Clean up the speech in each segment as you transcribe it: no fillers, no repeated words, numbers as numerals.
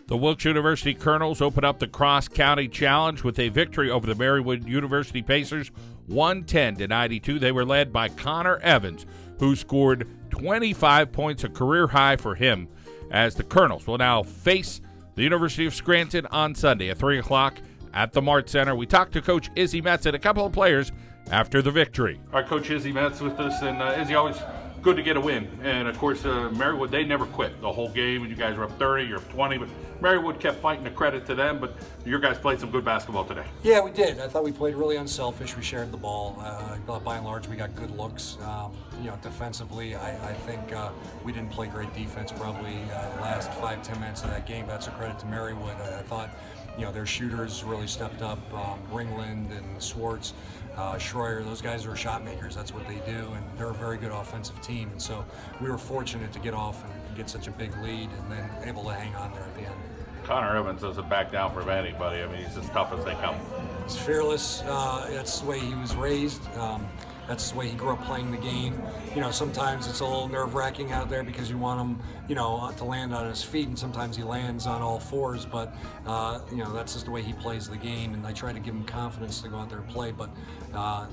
The Wilkes University Colonels open up the Cross-County Challenge with a victory over the Marywood University Pacers, 110-92. They were led by Connor Evans, who scored 25 points, a career high for him, as the Colonels will now face the University of Scranton on Sunday at 3 o'clock at the Marts Center. We talked to Coach Izzi Metz and a couple of players after the victory. All right, Coach Izzi Metz with us, and Izzi, always good to get a win. And of course, Marywood, they never quit the whole game, and you guys were up 30, you're up 20, but Marywood kept fighting, the credit to them, but your guys played some good basketball today. Yeah, we did. I thought we played really unselfish. We shared the ball. I thought by and large we got good looks. Defensively, I think we didn't play great defense probably the last 5-10 minutes of that game. That's a credit to Marywood. I thought their shooters really stepped up. Ringland and Swartz, Schroyer, those guys are shot makers. That's what they do, and they're a very good offensive team. And so we were fortunate to get off and get such a big lead and then able to hang on there at the end. Connor Evans doesn't back down from anybody. I mean, he's as tough as they come. He's fearless. That's the way he was raised. That's the way he grew up playing the game. Sometimes it's a little nerve-wracking out there because you want him, to land on his feet, and sometimes he lands on all fours. But that's just the way he plays the game, and I try to give him confidence to go out there and play. But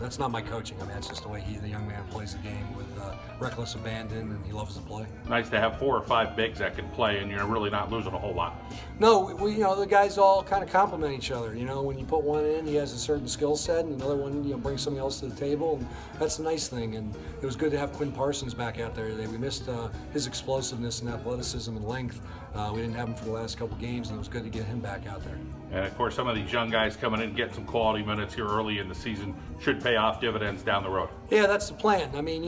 that's not my coaching. I mean, that's just the way the young man plays the game with reckless abandon, and he loves to play. Nice to have 4 or 5 bigs that can play, and you're really not losing a whole lot. No, the guys all kind of complement each other. When you put one in, he has a certain skill set, and another one, brings something else to the table, and that's the nice thing. And it was good to have Quinn Parsons back out there today. We missed his explosiveness and athleticism and length. We didn't have him for the last couple games, and it was good to get him back out there. And of course, some of these young guys coming in and getting some quality minutes here early in the season should pay off dividends down the road. Yeah, that's the plan. I mean,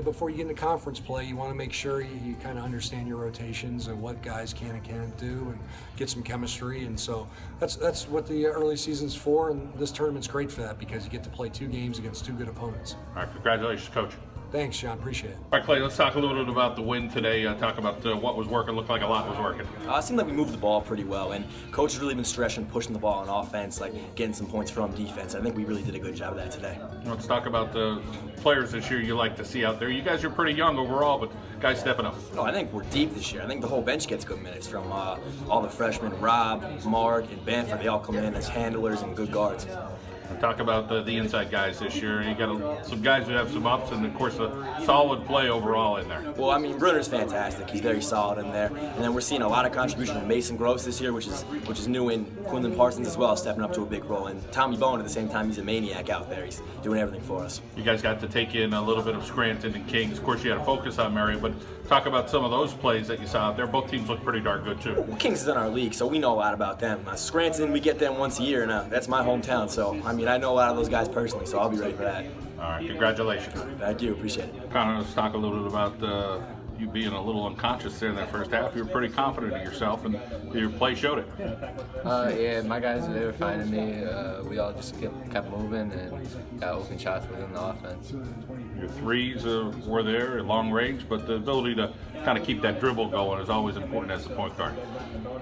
before you get into conference play, you want to make sure you kind of understand your rotations and what guys can and can't do, and get some chemistry. And so that's what the early season's for, and this tournament's great for that because you get to play 2 games against 2 good opponents. All right, congratulations, Coach. Thanks, John. Appreciate it. All right, Clay, let's talk a little bit about the win today. Talk about what was working. Looked like a lot was working. It seemed like we moved the ball pretty well, and Coach has really been stretching, pushing the ball on offense, getting some points from defense. I think we really did a good job of that today. Let's talk about the players this year you like to see out there. You guys are pretty young overall, but guys stepping up. No, I think we're deep this year. I think the whole bench gets good minutes from all the freshmen. Rob, Mark, and Banford, they all come in as handlers and good guards. Talk about the inside guys this year. You got some guys who have some ups, and of course a solid play overall in there. Well, I mean, Brunner's fantastic. He's very solid in there, and then we're seeing a lot of contribution from Mason Gross this year, which is new, and Quinlan Parsons as well, stepping up to a big role. And Tommy Bowen at the same time, he's a maniac out there. He's doing everything for us. You guys got to take in a little bit of Scranton and Kings. Of course, you had to focus on Mary, but talk about some of those plays that you saw out there. Both teams look pretty darn good too. Well, Kings is in our league, so we know a lot about them. Scranton, we get them once a year, and that's my hometown. So I mean, I know a lot of those guys personally, so I'll be ready for that. All right, congratulations. Thank you, appreciate it. Connor, let's talk a little bit about you being a little unconscious there in that first half. You were pretty confident in yourself, and your play showed it. Yeah, my guys, they were finding me. We all just kept moving and got open shots within the offense. Your threes were there at long range, but the ability to kind of keep that dribble going is always important as a point guard.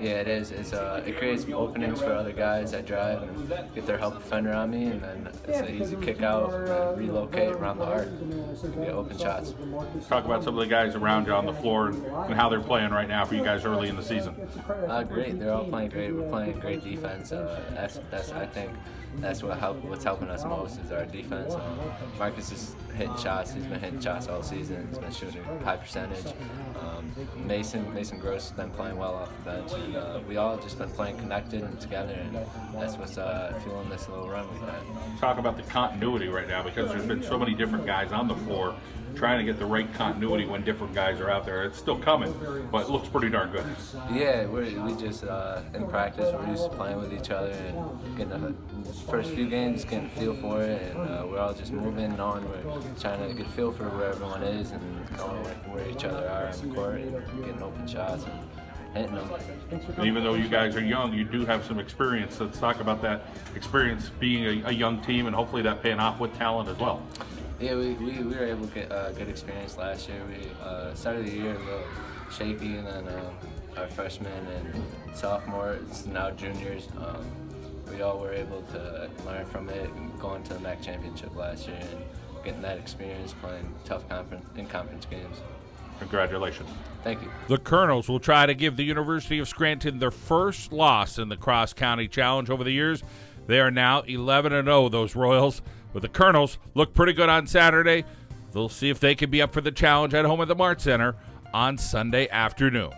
Yeah, it is. It creates openings for other guys that drive and get their help defender on me, and then it's an easy kick out, relocate around the arc, get open shots. Talk about some of the guys around you on the floor and how they're playing right now for you guys early in the season. Great. They're all playing great. We're playing great defense. I think that's what's helping us most is our defense. Marcus is hitting shots. He's been hitting shots all season. He's been shooting high percentage. Mason Gross has been playing well off the bench. And we all just been playing connected and together, and that's what's fueling this little run we've had. Talk about the continuity right now, because there's been so many different guys on the floor trying to get the right continuity when different guys are out there. It's still coming, but it looks pretty darn good. Yeah, we just in practice we're used to playing with each other and getting the first few games, getting a feel for it, and we're all just moving on. We're trying to get a feel for where everyone is and knowing where each other are on the court and getting open shots and hitting them. And even though you guys are young, you do have some experience. Let's talk about that experience being a young team and hopefully that paying off with talent as well. Yeah, we were able to get good experience last year. We started the year a little shaky, and then our freshmen and sophomore, it's now juniors, we all were able to learn from it and going to the MAC championship last year and getting that experience playing tough conference games. Congratulations. Thank you. The Colonels will try to give the University of Scranton their first loss in the Cross County Challenge over the years. They are now 11-0, those Royals. But the Colonels look pretty good on Saturday. They'll see if they can be up for the challenge at home at the Marts Center on Sunday afternoon.